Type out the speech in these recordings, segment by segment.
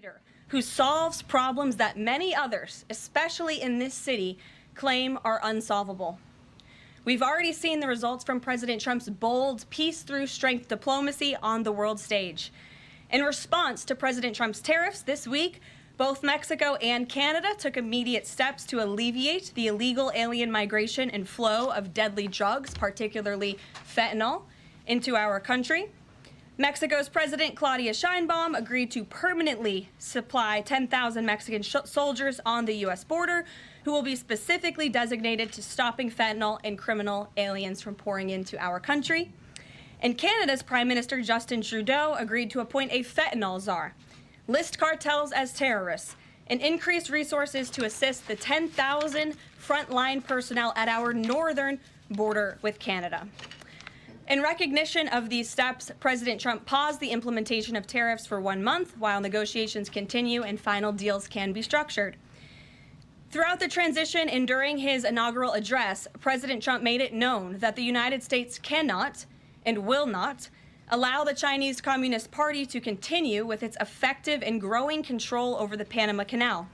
leader who solves problems that many others, especially in this city, claim are unsolvable. We've already seen the results from President Trump's bold peace-through-strength diplomacy on the world stage. In response to President Trump's tariffs this week, both Mexico and Canada took immediate steps to alleviate the illegal alien migration and flow of deadly drugs, particularly fentanyl, into our country. Mexico's President Claudia Sheinbaum agreed to permanently supply 10,000 Mexican soldiers on the U.S. border who will be specifically designated to stopping fentanyl and criminal aliens from pouring into our country. And Canada's Prime Minister Justin Trudeau agreed to appoint a fentanyl czar, list cartels as terrorists, and increase resources to assist the 10,000 frontline personnel at our northern border with Canada. In recognition of these steps, President Trump paused the implementation of tariffs for 1 month while negotiations continue and final deals can be structured. Throughout the transition and during his inaugural address, President Trump made it known that the United States cannot and will not allow the Chinese Communist Party to continue with its effective and growing control over the Panama Canal.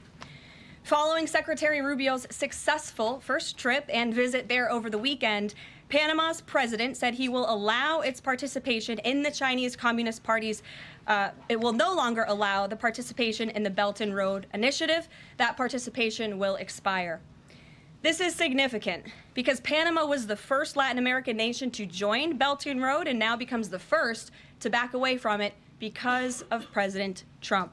Following Secretary Rubio's successful first trip and visit there over the weekend, Panama's president said he will allow its participation in the Chinese Communist Party's, it will no longer allow the participation in the Belt and Road Initiative. That participation will expire. This is significant because Panama was the first Latin American nation to join Belt and Road and now becomes the first to back away from it because of President Trump.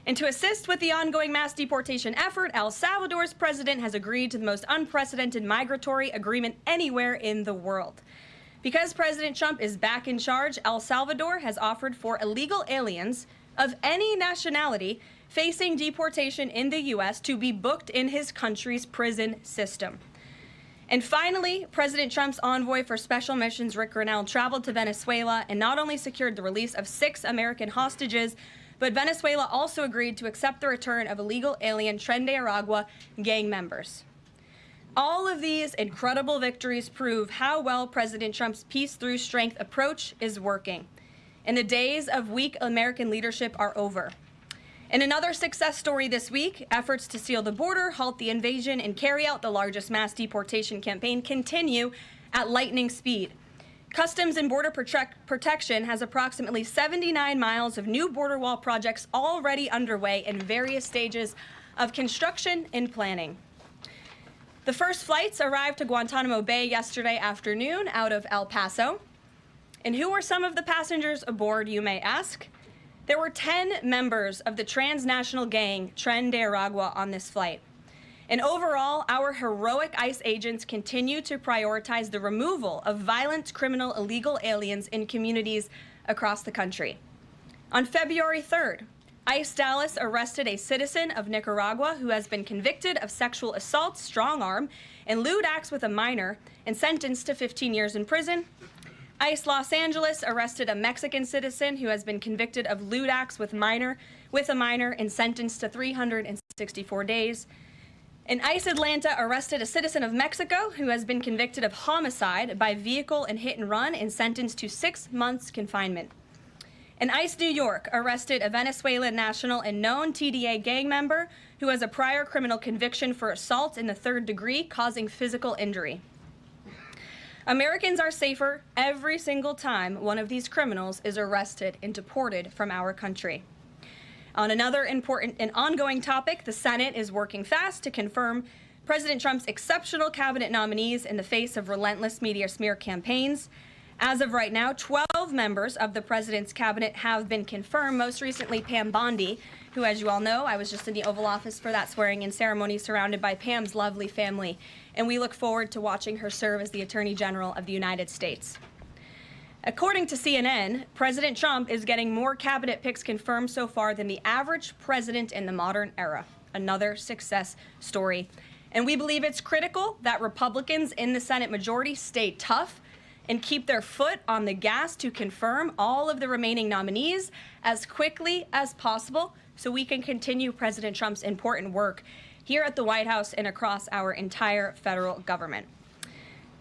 And to assist with the ongoing mass deportation effort, El Salvador's president has agreed to the most unprecedented migratory agreement anywhere in the world. Because President Trump is back in charge, El Salvador has offered for illegal aliens of any nationality facing deportation in the U.S. to be booked in his country's prison system. And finally, President Trump's envoy for special missions, Rick Grenell, traveled to Venezuela and not only secured the release of 6 American hostages, but Venezuela also agreed to accept the return of illegal alien Transgender gang members. All of these incredible victories prove how well President Trump's peace-through-strength approach is working. And the days of weak American leadership are over. In another success story this week, efforts to seal the border, halt the invasion, and carry out the largest mass deportation campaign continue at lightning speed. Customs and Border Protection has approximately 79 miles of new border wall projects already underway in various stages of construction and planning. The first flights arrived to Guantanamo Bay yesterday afternoon out of El Paso. And who were some of the passengers aboard, you may ask? There were 10 members of the transnational gang Transgender on this flight. And overall, our heroic ICE agents continue to prioritize the removal of violent criminal illegal aliens in communities across the country. On February 3rd, ICE Dallas arrested a citizen of Nicaragua who has been convicted of sexual assault, strong arm, and lewd acts with a minor and sentenced to 15 years in prison. ICE Los Angeles arrested a Mexican citizen who has been convicted of lewd acts with a minor and sentenced to 364 days. And ICE Atlanta arrested a citizen of Mexico who has been convicted of homicide by vehicle and hit and run and sentenced to 6 months confinement. And ICE New York arrested a Venezuelan national and known TDA gang member who has a prior criminal conviction for assault in the 3rd degree causing physical injury. Americans are safer every single time one of these criminals is arrested and deported from our country. On another important and ongoing topic, the Senate is working fast to confirm President Trump's exceptional cabinet nominees in the face of relentless media smear campaigns. As of right now, 12 members of the president's cabinet have been confirmed, most recently Pam Bondi, who, as you all know, I was just in the Oval Office for that swearing-in ceremony surrounded by Pam's lovely family, and we look forward to watching her serve as the Attorney General of the United States. According to CNN, President Trump is getting more cabinet picks confirmed so far than the average president in the modern era. Another success story. And we believe it's critical that Republicans in the Senate majority stay tough and keep their foot on the gas to confirm all of the remaining nominees as quickly as possible so we can continue President Trump's important work here at the White House and across our entire federal government.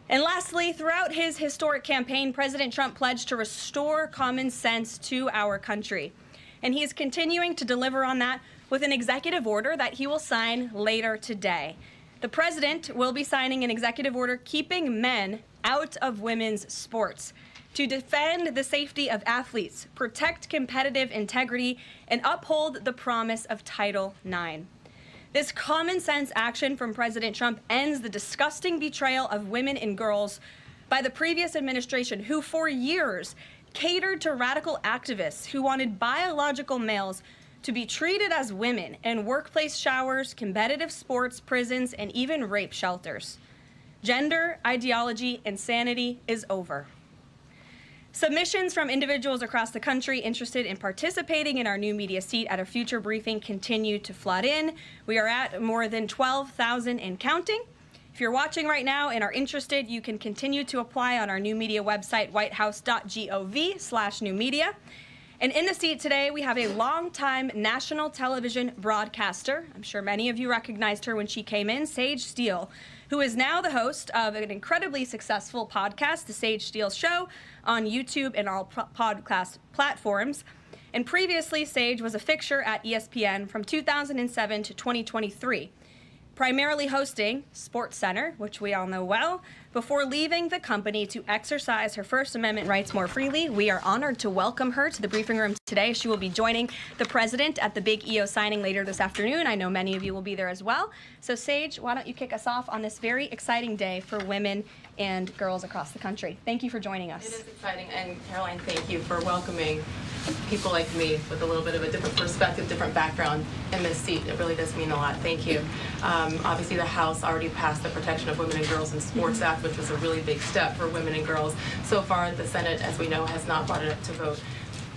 And lastly, throughout his historic campaign, President Trump pledged to restore common sense to our country. and he is continuing to deliver on that with an executive order that he will sign later today. The president will be signing an executive order keeping men out of women's sports to defend the safety of athletes, protect competitive integrity, and uphold the promise of Title IX. This common sense action from President Trump ends the disgusting betrayal of women and girls by the previous administration, who for years catered to radical activists who wanted biological males to be treated as women in workplace showers, competitive sports, prisons, and even rape shelters. Gender ideology insanity is over. Submissions from individuals across the country interested in participating in our new media seat at a future briefing continue to flood in. We are at more than 12,000 and counting. If you're watching right now and are interested, you can continue to apply on our new media website, whitehouse.gov/newmedia. And in the seat today, we have a longtime national television broadcaster. I'm sure many of you recognized her when she came in, Sage Steele, who is now the host of an incredibly successful podcast, The Sage Steele Show, on YouTube and all podcast platforms. And previously, Sage was a fixture at ESPN from 2007 to 2023, primarily hosting SportsCenter, which we all know well, before leaving the company to exercise her First Amendment rights more freely. We are honored to welcome her to the briefing room today. She will be joining the president at the big EO signing later this afternoon. I know many of you will be there as well. So Sage, why don't you kick us off on this very exciting day for women and girls across the country. Thank you for joining us. It is exciting, and Caroline, thank you for welcoming people like me with a little bit of a different perspective, different background in this seat. It really does mean a lot. Thank you. Obviously, the House already passed the Protection of Women and Girls in Sports Act, which was a really big step for women and girls. So far, the Senate, as we know, has not brought it up to vote.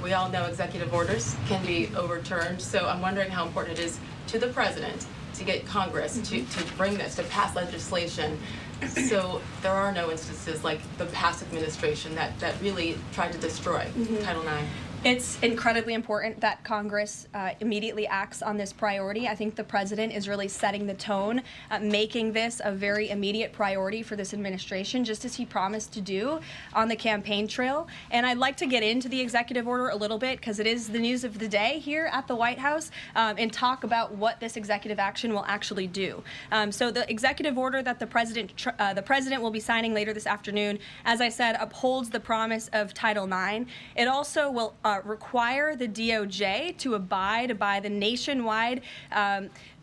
We all know executive orders can be overturned, so I'm wondering how important it is to the president to get Congress to bring this, to pass legislation, so there are no instances like the past administration that really tried to destroy Title IX. It's incredibly important that Congress immediately acts on this priority. I think the president is really setting the tone, making this a very immediate priority for this administration, just as he promised to do on the campaign trail. And I'd like to get into the executive order a little bit, because it is the news of the day here at the White House, and talk about what this executive action will actually do. So the executive order that the president will be signing later this afternoon, as I said, upholds the promise of Title IX. It also will require the DOJ to abide by the nationwide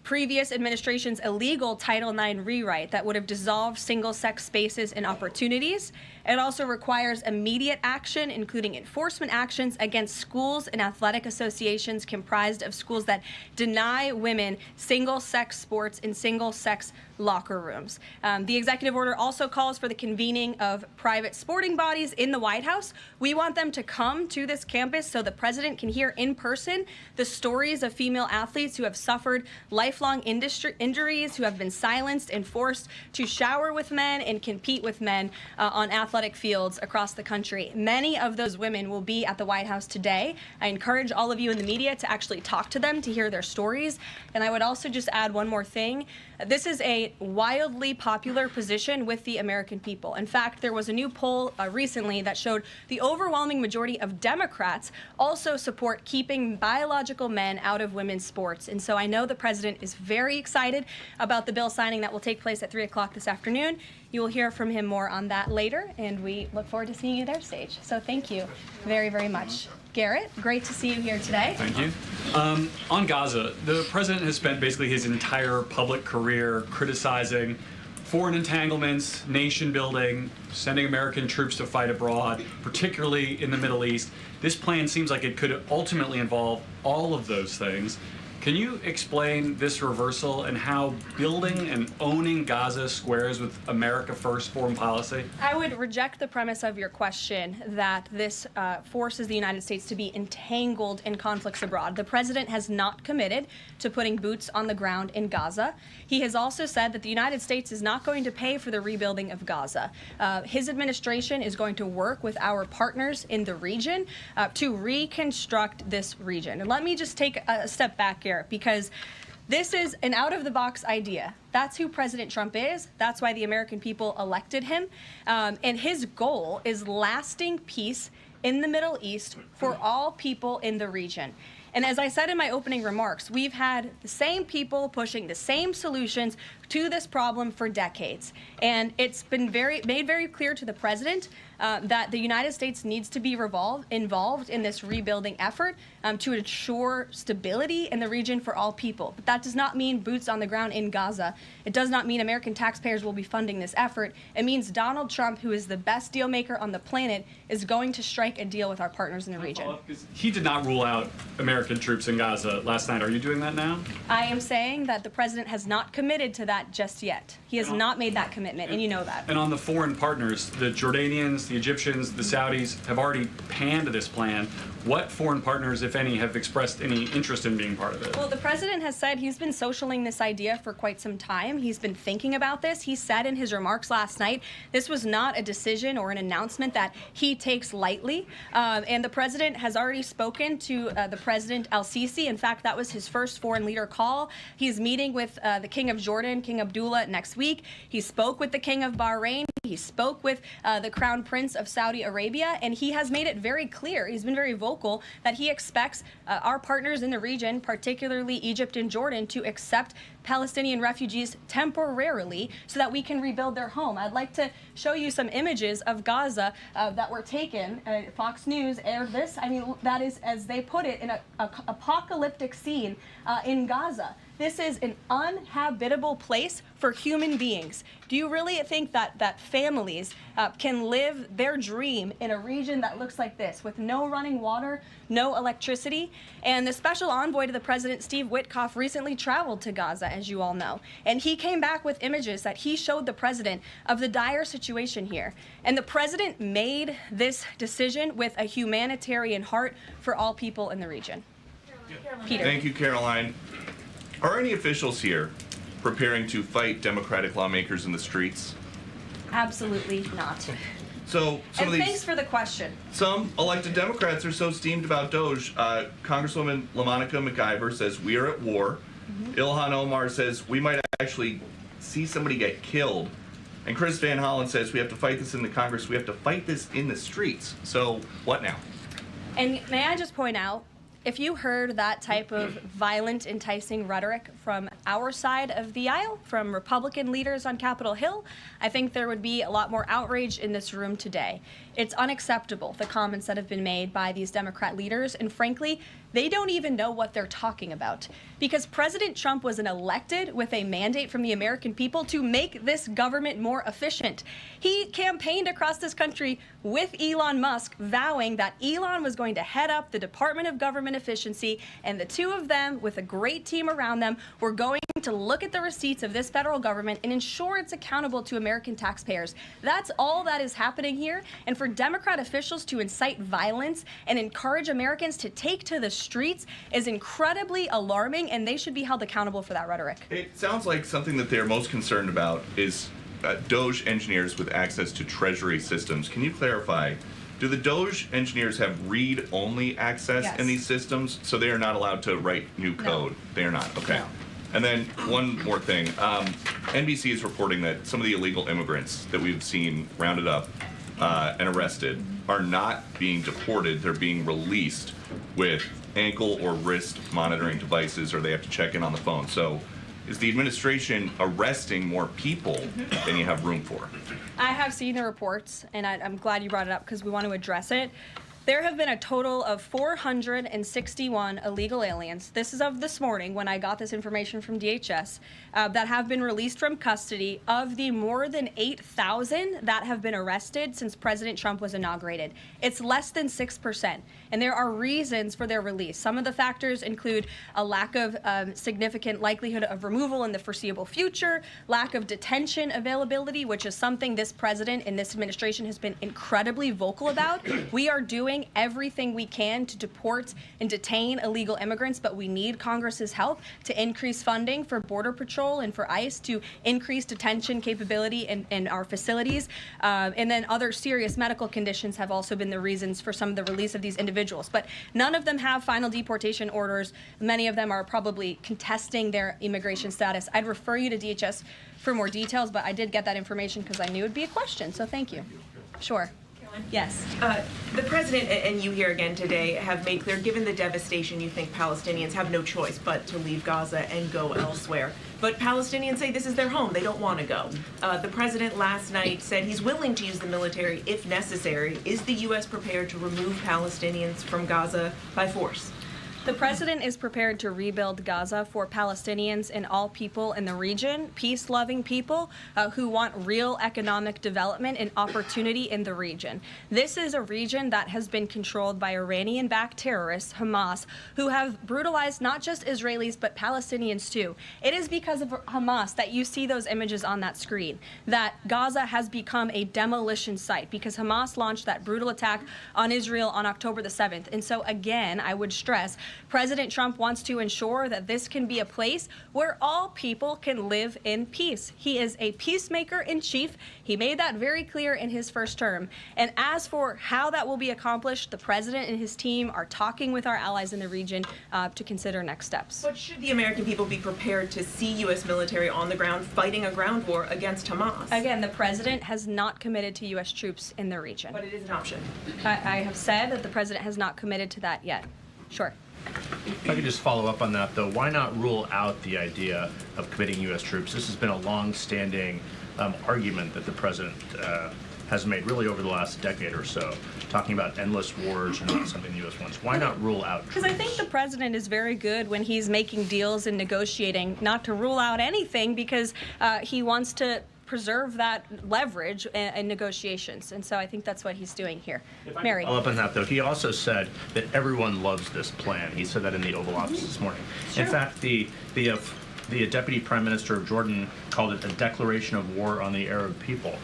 previous administration's illegal Title IX rewrite that would have dissolved single-sex spaces and opportunities. It also requires immediate action, including enforcement actions against schools and athletic associations comprised of schools that deny women single-sex sports in single-sex locker rooms. The executive order also calls for the convening of private sporting bodies in the White House. We want them to come to this campus so the president can hear in person the stories of female athletes who have suffered lifelong injuries, who have been silenced and forced to shower with men and compete with men on athletic fields across the country. Many of those women will be at the White House today. I encourage all of you in the media to actually talk to them, to hear their stories. And I would also just add one more thing. This is a wildly popular position with the American people. In fact, there was a new poll recently that showed the overwhelming majority of Democrats also support keeping biological men out of women's sports. And so I know the president is very excited about the bill signing that will take place at 3 o'clock this afternoon. You will hear from him more on that later, and we look forward to seeing you there, Sage. So thank you very, very much. Garrett, great to see you here today. Thank you. On Gaza, the president has spent basically his entire public career criticizing foreign entanglements, nation building, sending American troops to fight abroad, particularly in the Middle East. This plan seems like it could ultimately involve all of those things. Can you explain this reversal and how building and owning Gaza squares with America First foreign policy? I would reject the premise of your question that this forces the United States to be entangled in conflicts abroad. The president has not committed to putting boots on the ground in Gaza. He has also said that the United States is not going to pay for the rebuilding of Gaza. His administration is going to work with our partners in the region to reconstruct this region. And let me just take a step back here, because this is an out-of-the-box idea. That's who President Trump is. That's why the American people elected him. And his goal is lasting peace in the Middle East for all people in the region. And as I said in my opening remarks, we've had the same people pushing the same solutions to this problem for decades. And it's been made very clear to the president that the United States needs to be involved in this rebuilding effort to ensure stability in the region for all people. But that does not mean boots on the ground in Gaza. It does not mean American taxpayers will be funding this effort. It means Donald Trump, who is the best deal maker on the planet, is going to strike a deal with our partners in the region. He did not rule out American troops in Gaza last night. Are you doing that now? I am saying that the president has not committed to that just yet. He has not made that commitment, and you know that. And on the foreign partners, the Jordanians, the Egyptians, the Saudis have already panned this plan. What foreign partners, if any, have expressed any interest in being part of it? Well, the president has said he's been socialing this idea for quite some time. He's been thinking about this. He said in his remarks last night, this was not a decision or an announcement that he takes lightly. And the president has already spoken to the President al-Sisi. In fact, that was his first foreign leader call. He's meeting with the King of Jordan, King Abdullah, next week. He spoke with the King of Bahrain. He spoke with the Crown Prince of Saudi Arabia, and he has made it very clear, he's been very vocal, that he expects our partners in the region, particularly Egypt and Jordan, to accept Palestinian refugees temporarily so that we can rebuild their home. I'd like to show you some images of Gaza that were taken. Fox News aired this. I mean, that is, as they put it, in an apocalyptic scene in Gaza. This is an uninhabitable place for human beings. Do you really think that families can live their dream in a region that looks like this, with no running water, no electricity? And the special envoy to the president, Steve Witkoff, recently traveled to Gaza, as you all know. And he came back with images that he showed the president of the dire situation here. And the president made this decision with a humanitarian heart for all people in the region. Peter. Thank you, Caroline. Are any officials here preparing to fight Democratic lawmakers in the streets? Absolutely not. So some of these, thanks for the question. Some elected Democrats are so steamed about Doge. Congresswoman LaMonica McIver says we are at war. Ilhan Omar says we might actually see somebody get killed. And Chris Van Hollen says we have to fight this in the Congress. We have to fight this in the streets. So what now? And may I just point out, if you heard that type of violent, enticing rhetoric from our side of the aisle, from Republican leaders on Capitol Hill, I think there would be a lot more outrage in this room today. It's unacceptable, the comments that have been made by these Democrat leaders, and frankly, they don't even know what they're talking about. Because President Trump was elected with a mandate from the American people to make this government more efficient. He campaigned across this country with Elon Musk, vowing that Elon was going to head up the Department of Government Efficiency, and the two of them, with a great team around them, were going to look at the receipts of this federal government and ensure it's accountable to American taxpayers. That's all that is happening here. And for Democrat officials to incite violence and encourage Americans to take to the streets is incredibly alarming, and they should be held accountable for that rhetoric. It sounds like something that they're most concerned about is Doge engineers with access to Treasury systems. Can you clarify? Do the Doge engineers have read-only access in these systems, so they are not allowed to write new code? No. They are not. Okay. No. And then one more thing. NBC is reporting that some of the illegal immigrants that we've seen rounded up and arrested are not being deported. They're being released with ankle or wrist monitoring devices, or they have to check in on the phone. So is the administration arresting more people than you have room for? I have seen the reports, and I'm glad you brought it up because we want to address it. There have been a total of 461 illegal aliens. This is of this morning when I got this information from DHS that have been released from custody of the more than 8,000 that have been arrested since President Trump was inaugurated. It's less than 6%, and there are reasons for their release. Some of the factors include a lack of significant likelihood of removal in the foreseeable future, lack of detention availability, which is something this president and this administration has been incredibly vocal about. We are doing everything we can to deport and detain illegal immigrants, but we need Congress's help to increase funding for Border Patrol and for ICE to increase detention capability in our facilities. And then other serious medical conditions have also been the reasons for some of the release of these individuals. But none of them have final deportation orders. Many of them are probably contesting their immigration status. I'd refer you to DHS for more details, but I did get that information because I knew it would be a question, so thank you. Sure. Yes. The president and you here again today have made clear, given the devastation, you think Palestinians have no choice but to leave Gaza and go elsewhere. But Palestinians say this is their home. They don't want to go. The president last night said he's willing to use the military if necessary. Is the U.S. prepared to remove Palestinians from Gaza by force? The president is prepared to rebuild Gaza for Palestinians and all people in the region, peace-loving people who want real economic development and opportunity in the region. This is a region that has been controlled by Iranian-backed terrorists, Hamas, who have brutalized not just Israelis but Palestinians too. It is because of Hamas that you see those images on that screen, that Gaza has become a demolition site because Hamas launched that brutal attack on Israel on October the 7th. And so again, I would stress, President Trump wants to ensure that this can be a place where all people can live in peace. He is a peacemaker in chief. He made that very clear in his first term. And as for how that will be accomplished, the president and his team are talking with our allies in the region to consider next steps. But should the American people be prepared to see U.S. military on the ground fighting a ground war against Hamas? Again, the president has not committed to U.S. troops in the region. But it is an option. I have said that the president has not committed to that yet. Sure. If I could just follow up on that, though, why not rule out the idea of committing U.S. troops? This has been a long-standing argument that the president has made really over the last decade or so, talking about endless wars and not something the U.S. wants. Why not rule out troops? Because I think the president is very good when he's making deals and negotiating not to rule out anything because he wants to preserve that leverage in negotiations. And so I think that's what he's doing here. Mary. Follow up on that, though. He also said that everyone loves this plan. He said that in the Oval Office this morning. Sure. In fact, the Deputy Prime Minister of Jordan called it a declaration of war on the Arab people.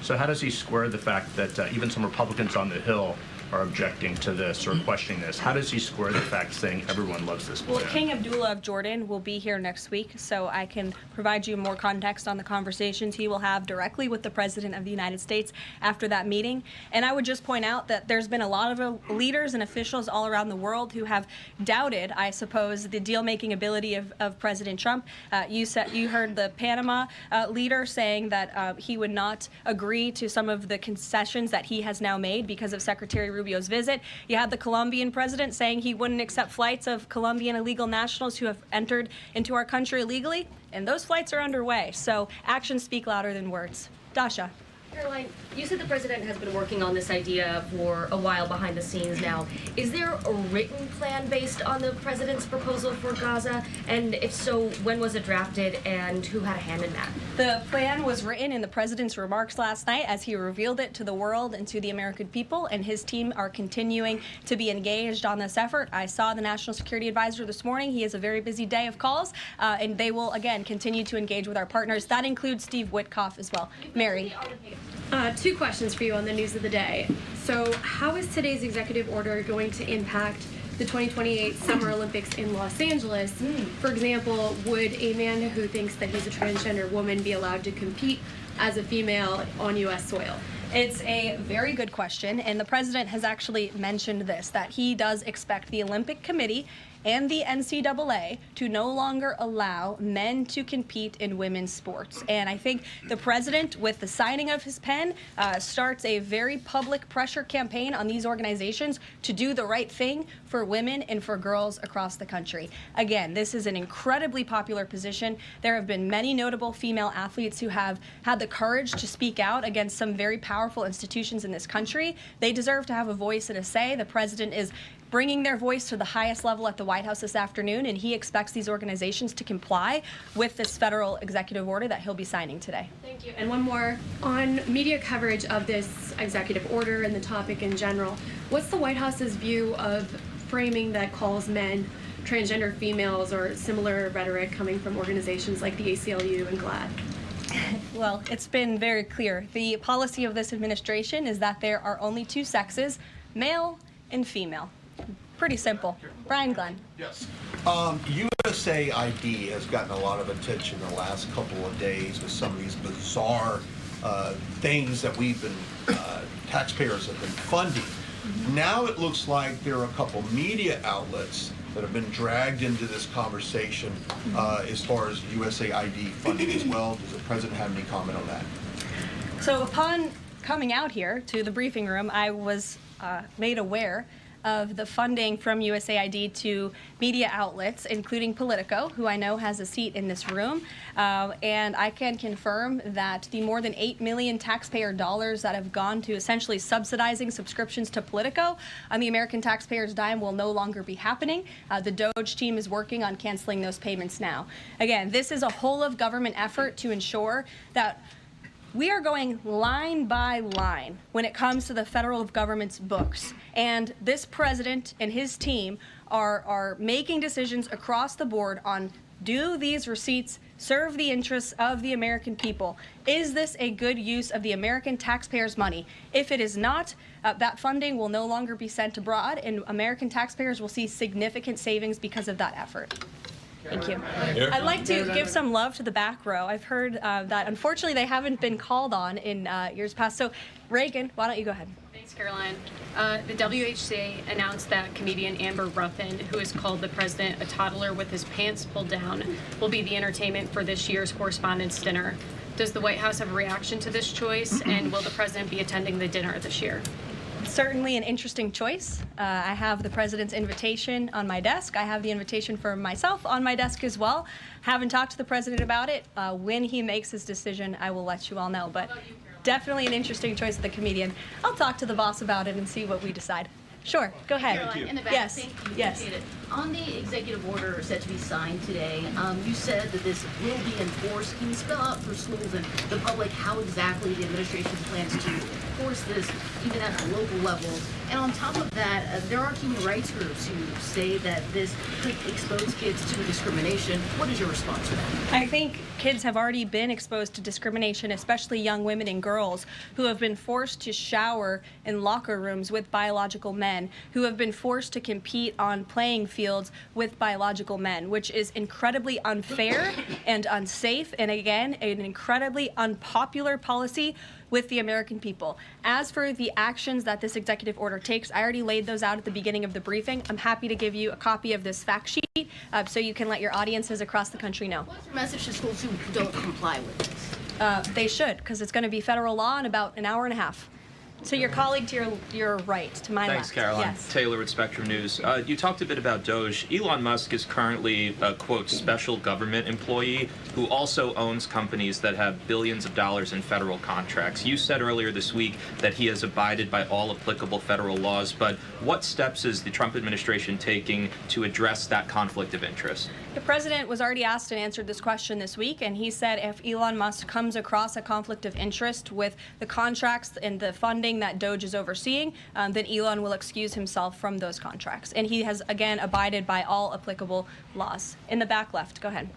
So how does he square the fact that even some Republicans on the Hill are objecting to this or questioning this? How does he square the fact saying everyone loves this plan? Well, King Abdullah of Jordan will be here next week, so I can provide you more context on the conversations he will have directly with the President of the United States after that meeting. And I would just point out that there's been a lot of leaders and officials all around the world who have doubted, I suppose, the deal-making ability of President Trump. You heard the Panama leader saying that he would not agree to some of the concessions that he has now made because of Secretary Rubio's visit. You had the Colombian president saying he wouldn't accept flights of Colombian illegal nationals who have entered into our country illegally, and those flights are underway. So actions speak louder than words. Dasha. Caroline, you said the president has been working on this idea for a while behind the scenes now. Is there a written plan based on the president's proposal for Gaza? And if so, when was it drafted and who had a hand in that? The plan was written in the president's remarks last night as he revealed it to the world and to the American people, and his team are continuing to be engaged on this effort. I saw the National Security Advisor this morning. He has a very busy day of calls, and they will, again, continue to engage with our partners. That includes Steve Witkoff as well. Mary. Two questions for you on the news of the day. So, how is today's executive order going to impact the 2028 Summer Olympics in Los Angeles? For example, would a man who thinks that he's a transgender woman be allowed to compete as a female on U.S. soil? It's a very good question, and the president has actually mentioned this, that he does expect the Olympic Committee and the NCAA to no longer allow men to compete in women's sports. And I think the president, with the signing of his pen, starts a very public pressure campaign on these organizations to do the right thing for women and for girls across the country. Again, this is an incredibly popular position. There have been many notable female athletes who have had the courage to speak out against some very powerful institutions in this country. They deserve to have a voice and a say. The president is bringing their voice to the highest level at the White House this afternoon, and he expects these organizations to comply with this federal executive order that he'll be signing today. Thank you. And one more. On media coverage of this executive order and the topic in general, what's the White House's view of framing that calls men transgender females or similar rhetoric coming from organizations like the ACLU and GLAAD? Well, it's been very clear. The policy of this administration is that there are only two sexes, male and female. Pretty simple. Brian Glenn. Yes. USAID has gotten a lot of attention the last couple of days with some of these bizarre things that we've been, taxpayers have been funding. Now it looks like there are a couple media outlets that have been dragged into this conversation as far as USAID funding as well. Does the president have any comment on that? So upon coming out here to the briefing room, I was made aware of the funding from USAID to media outlets, including Politico, who I know has a seat in this room. And I can confirm that the more than $8 million taxpayer dollars that have gone to essentially subsidizing subscriptions to Politico on the American taxpayers' dime will no longer be happening. The DOGE team is working on canceling those payments now. Again, this is a whole of government effort to ensure that we are going line by line when it comes to the federal government's books. And this president and his team are making decisions across the board on, do these receipts serve the interests of the American people? Is this a good use of the American taxpayers' money? If it is not, that funding will no longer be sent abroad, and American taxpayers will see significant savings because of that effort. Thank you. I'd like to give some love to the back row. I've heard that unfortunately they haven't been called on in years past. So Reagan, why don't you go ahead? Thanks, Caroline. The WHC announced that comedian Amber Ruffin, who has called the president a toddler with his pants pulled down, will be the entertainment for this year's Correspondents' Dinner. Does the White House have a reaction to this choice, and will the president be attending the dinner this year? Certainly an interesting choice. I have the president's invitation on my desk. I have the invitation for myself on my desk as well. Haven't talked to the president about it. When he makes his decision, I will let you all know. But definitely an interesting choice of the comedian. I'll talk to the boss about it and see what we decide. Sure, go ahead. Caroline, in the back, yes. Thank you. Yes. Appreciate it. On the executive order set to be signed today, you said that this will be enforced. Can you spell out for schools and the public how exactly the administration plans to enforce this, even at the local level? And on top of that, there are human rights groups who say that this could expose kids to discrimination. What is your response to that? I think kids have already been exposed to discrimination, especially young women and girls who have been forced to shower in locker rooms with biological men, who have been forced to compete on playing fields with biological men, which is incredibly unfair and unsafe, and again, an incredibly unpopular policy with the American people. As for the actions that this executive order takes, I already laid those out at the beginning of the briefing. I'm happy to give you a copy of this fact sheet so you can let your audiences across the country know. What's your message to schools who don't comply with this? They should, because it's going to be federal law in about an hour and a half. So your colleague to your right, to my Thanks, left. Caroline. Yes. Taylor with Spectrum News. You talked a bit about Doge. Elon Musk is currently a, quote, special government employee who also owns companies that have billions of dollars in federal contracts. You said earlier this week that he has abided by all applicable federal laws, but what steps is the Trump administration taking to address that conflict of interest? The president was already asked and answered this question this week, and he said if Elon Musk comes across a conflict of interest with the contracts and the funding that Doge is overseeing, then Elon will excuse himself from those contracts. And he has, again, abided by all applicable laws. In the back left, go ahead.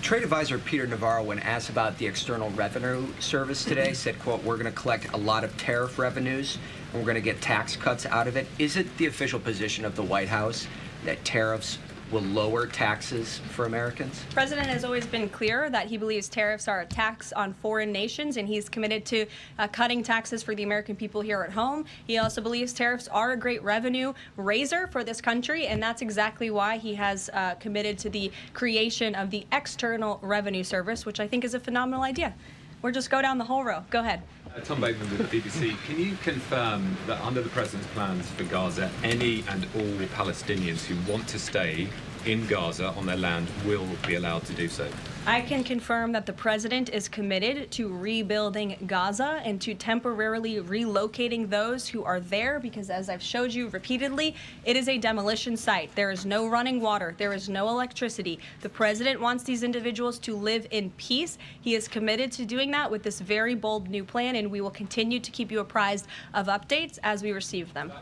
Trade advisor Peter Navarro, when asked about the External Revenue Service today, said, quote, we're going to collect a lot of tariff revenues and we're going to get tax cuts out of it. Is it the official position of the White House that tariffs will lower taxes for Americans? The president has always been clear that he believes tariffs are a tax on foreign nations, and he's committed to cutting taxes for the American people here at home. He also believes tariffs are a great revenue raiser for this country, and that's exactly why he has committed to the creation of the External Revenue Service, which I think is a phenomenal idea. We'll just go down the whole row. Go ahead. Tom Bateman with the BBC. Can you confirm that under the President's plans for Gaza, any and all Palestinians who want to stay in Gaza on their land will be allowed to do so? I can confirm that the president is committed to rebuilding Gaza and to temporarily relocating those who are there because, as I've showed you repeatedly, it is a demolition site. There is no running water. There is no electricity. The president wants these individuals to live in peace. He is committed to doing that with this very bold new plan, and we will continue to keep you apprised of updates as we receive them.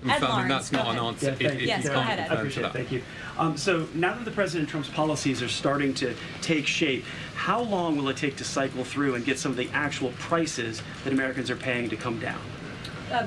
Ed Lawrence, that's not an answer. Yes, go ahead, Ed. I appreciate it. Thank you. So now that the President Trump's policies are starting to take shape, how long will it take to cycle through and get some of the actual prices that Americans are paying to come down?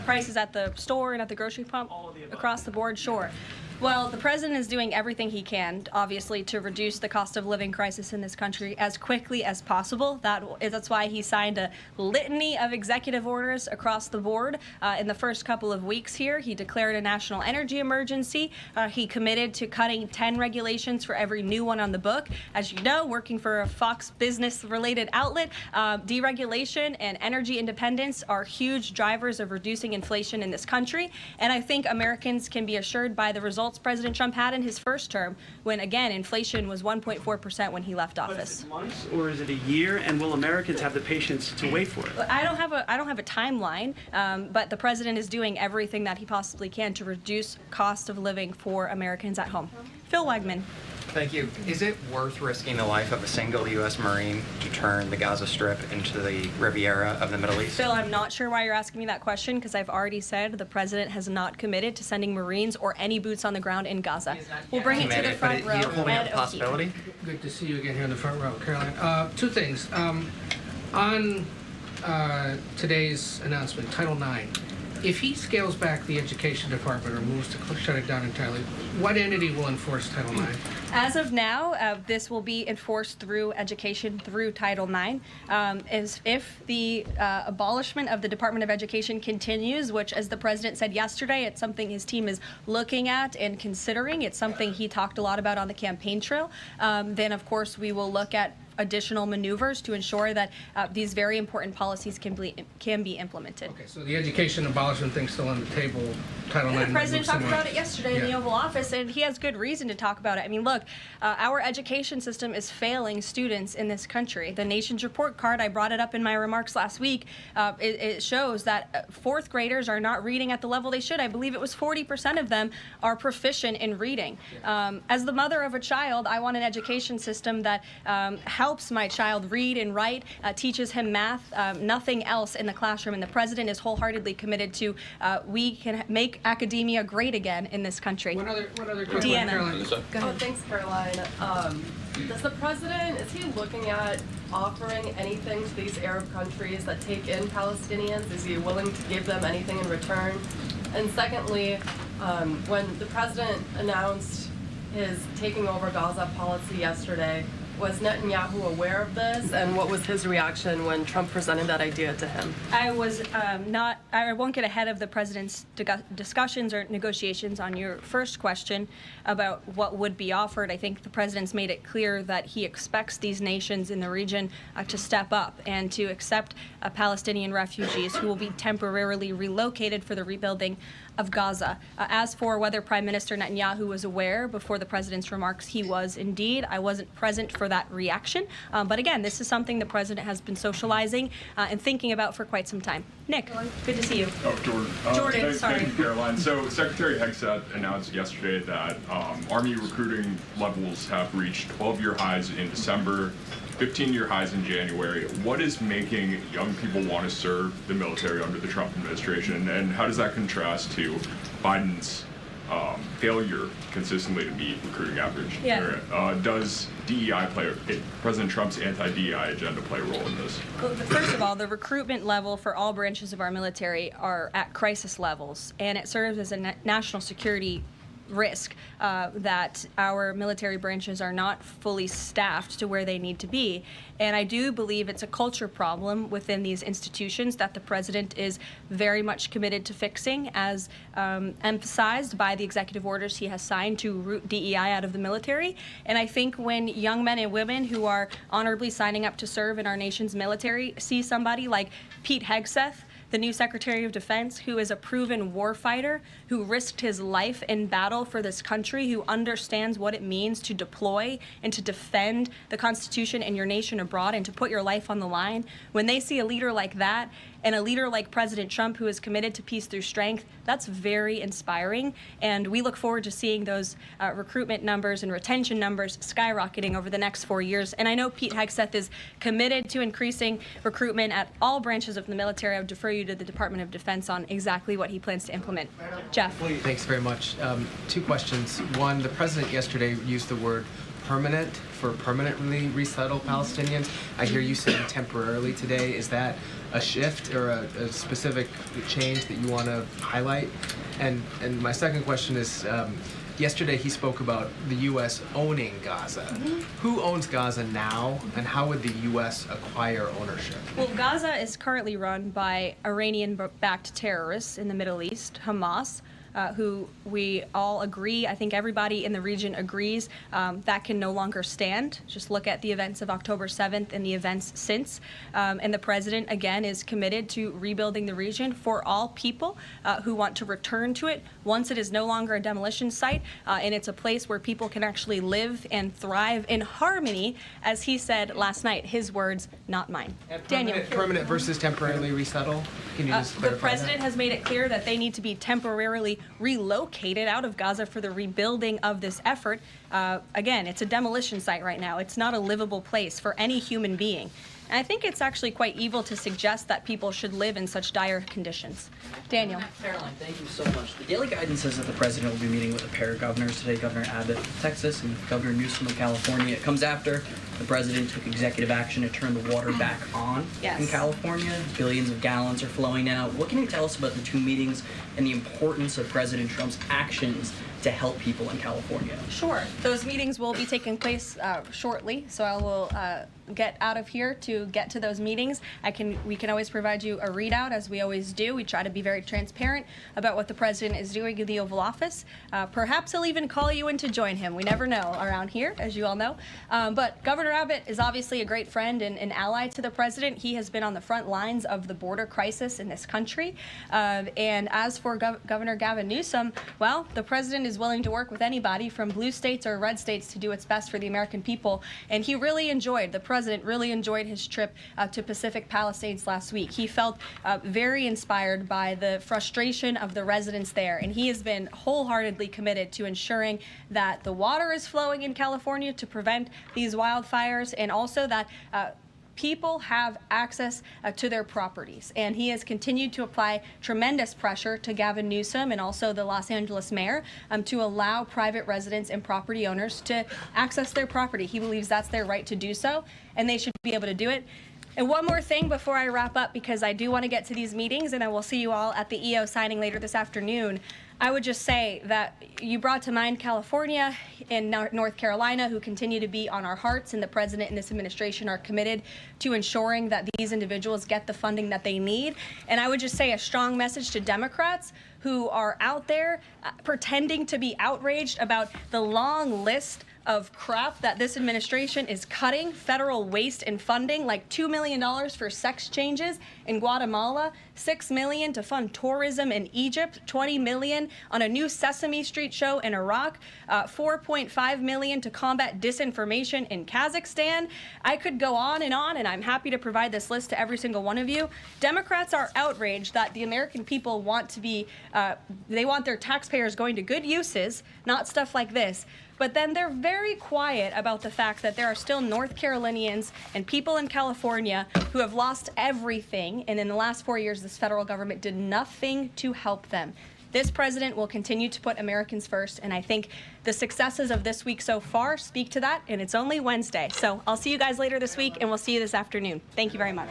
Prices at the store and at the grocery pump? Across the board, sure. Well, the president is doing everything he can, obviously, to reduce the cost of living crisis in this country as quickly as possible. That's why he signed a litany of executive orders across the board. In the first couple of weeks here, he declared a national energy emergency. He committed to cutting 10 regulations for every new one on the book. As you know, working for a Fox Business-related outlet, deregulation and energy independence are huge drivers of reducing inflation in this country. And I think Americans can be assured by the results President Trump had in his first term, when again inflation was 1.4% when he left office. Is it months or is it a year? And will Americans have the patience to wait for it? I don't have a timeline, but the president is doing everything that he possibly can to reduce cost of living for Americans at home. Phil Wegman. Thank you. Is it worth risking the life of a single U.S. Marine to turn the Gaza Strip into the Riviera of the Middle East? Phil, I'm not sure why you're asking me that question, because I've already said the president has not committed to sending Marines or any boots on the ground in Gaza. We'll bring it to the front row. You're holding out the possibility? Good to see you again here in the front row, Caroline. Two things. On today's announcement, Title IX, if he scales back the education department or moves to shut it down entirely, what entity will enforce Title IX? As of now, this will be enforced through education, through Title IX. If the abolishment of the Department of Education continues, which, as the president said yesterday, it's something his team is looking at and considering. It's something he talked a lot about on the campaign trail. Then, of course, we will look at additional maneuvers to ensure that these very important policies can be implemented. Okay, so the education abolishment thing's still on the table. Title IX. The president talked about it yesterday in the Oval Office, and he has good reason to talk about it. I mean, look, our education system is failing students in this country. The Nation's Report Card, I brought it up in my remarks last week, it shows that fourth graders are not reading at the level they should. I believe it was 40% of them are proficient in reading. As the mother of a child, I want an education system that helps my child read and write, teaches him math, nothing else in the classroom. And the president is wholeheartedly committed to we can make academia great again in this country. One other quick Deanna. one, Caroline. Oh, thanks, Caroline. Does the president, is he looking at offering anything to these Arab countries that take in Palestinians? Is he willing to give them anything in return? And secondly, when the president announced his taking over Gaza policy yesterday, was Netanyahu aware of this, and what was his reaction when Trump presented that idea to him? I won't get ahead of the president's discussions or negotiations on your first question about what would be offered. I think the president's made it clear that he expects these nations in the region to step up and to accept Palestinian refugees who will be temporarily relocated for the rebuilding of Gaza. As for whether Prime Minister Netanyahu was aware before the president's remarks, he was indeed. I wasn't present for that reaction. But again, this is something the president has been socializing and thinking about for quite some time. Nick, good to see you. Oh, Jordan. Jordan, sorry. Thank you, Caroline. So Secretary Hegseth announced yesterday that Army recruiting levels have reached 12-year highs in December, 15-year highs in January. What is making young people want to serve the military under the Trump administration, and how does that contrast to Biden's failure consistently to meet recruiting average? Yeah. Does DEI President Trump's anti-DEI agenda play a role in this? Well, first of all, the recruitment level for all branches of our military are at crisis levels, and it serves as a national security risk that our military branches are not fully staffed to where they need to be. And I do believe it's a culture problem within these institutions that the president is very much committed to fixing, as emphasized by the executive orders he has signed to root DEI out of the military. And I think when young men and women who are honorably signing up to serve in our nation's military see somebody like Pete Hegseth, the new Secretary of Defense, who is a proven warfighter, who risked his life in battle for this country, who understands what it means to deploy and to defend the Constitution and your nation abroad and to put your life on the line. When they see a leader like that and a leader like President Trump, who is committed to peace through strength, that's very inspiring. And we look forward to seeing those recruitment numbers and retention numbers skyrocketing over the next 4 years. And I know Pete Hegseth is committed to increasing recruitment at all branches of the military. I would defer you to the Department of Defense on exactly what he plans to implement. Jeff. Thanks very much. Two questions. One, the president yesterday used the word permanent for permanently resettle Palestinians. I hear you saying temporarily today. Is that a shift or a specific change that you want to highlight? And my second question is, Yesterday he spoke about the U.S. owning Gaza. Who owns Gaza now, and how would the U.S. acquire ownership? Well, Gaza is currently run by Iranian-backed terrorists in the Middle East, Hamas, who we all agree, I think everybody in the region agrees, that can no longer stand. Just look at the events of October 7th and the events since. And the president, again, is committed to rebuilding the region for all people who want to return to it once it is no longer a demolition site and it's a place where people can actually live and thrive in harmony, as he said last night. His words, not mine. Daniel. Permanent versus temporarily resettle? Can you just clarify The president that? has made it clear that they need to be temporarily relocated out of Gaza for the rebuilding of this effort. Again, it's a demolition site right now. It's not a livable place for any human being. And I think it's actually quite evil to suggest that people should live in such dire conditions. Daniel. Caroline, thank you so much. The Daily Guidance says that the president will be meeting with a pair of governors today, Governor Abbott of Texas and Governor Newsom of California. It comes after the president took executive action to turn the water back on in California. Billions of gallons are flowing now. What can you tell us about the two meetings and the importance of President Trump's actions to help people in California? Sure. Those meetings will be taking place shortly, so I will get out of here to get to those meetings. We can always provide you a readout, as we always do. We try to be very transparent about what the president is doing in the Oval Office. Perhaps he'll even call you in to join him. We never know around here, as you all know. But Governor Abbott is obviously a great friend and an ally to the president. He has been on the front lines of the border crisis in this country. And as for Governor Gavin Newsom, well, the president is willing to work with anybody from blue states or red states to do what's best for the American people. And he really enjoyed, the president really enjoyed his trip to Pacific Palisades last week. He felt very inspired by the frustration of the residents there. And he has been wholeheartedly committed to ensuring that the water is flowing in California to prevent these wildfires, and also that people have access to their properties. And he has continued to apply tremendous pressure to Gavin Newsom and also the Los Angeles mayor to allow private residents and property owners to access their property. He believes that's their right to do so, and they should be able to do it. And one more thing before I wrap up, because I do want to get to these meetings, and I will see you all at the EO signing later this afternoon. I would just say that you brought to mind California and North Carolina, who continue to be on our hearts, and the president and this administration are committed to ensuring that these individuals get the funding that they need. And I would just say a strong message to Democrats who are out there pretending to be outraged about the long list of crap that this administration is cutting, federal waste and funding, like $2 million for sex changes in Guatemala, $6 million to fund tourism in Egypt, $20 million on a new Sesame Street show in Iraq, $4.5 million to combat disinformation in Kazakhstan. I could go on, and I'm happy to provide this list to every single one of you. Democrats are outraged that the American people want to be, they want their taxpayers going to good uses, not stuff like this. But then they're very quiet about the fact that there are still North Carolinians and people in California who have lost everything, and in the last 4 years, this federal government did nothing to help them. This president will continue to put Americans first, and I think the successes of this week so far speak to that, and it's only Wednesday. So I'll see you guys later this week, and we'll see you this afternoon. Thank you very much.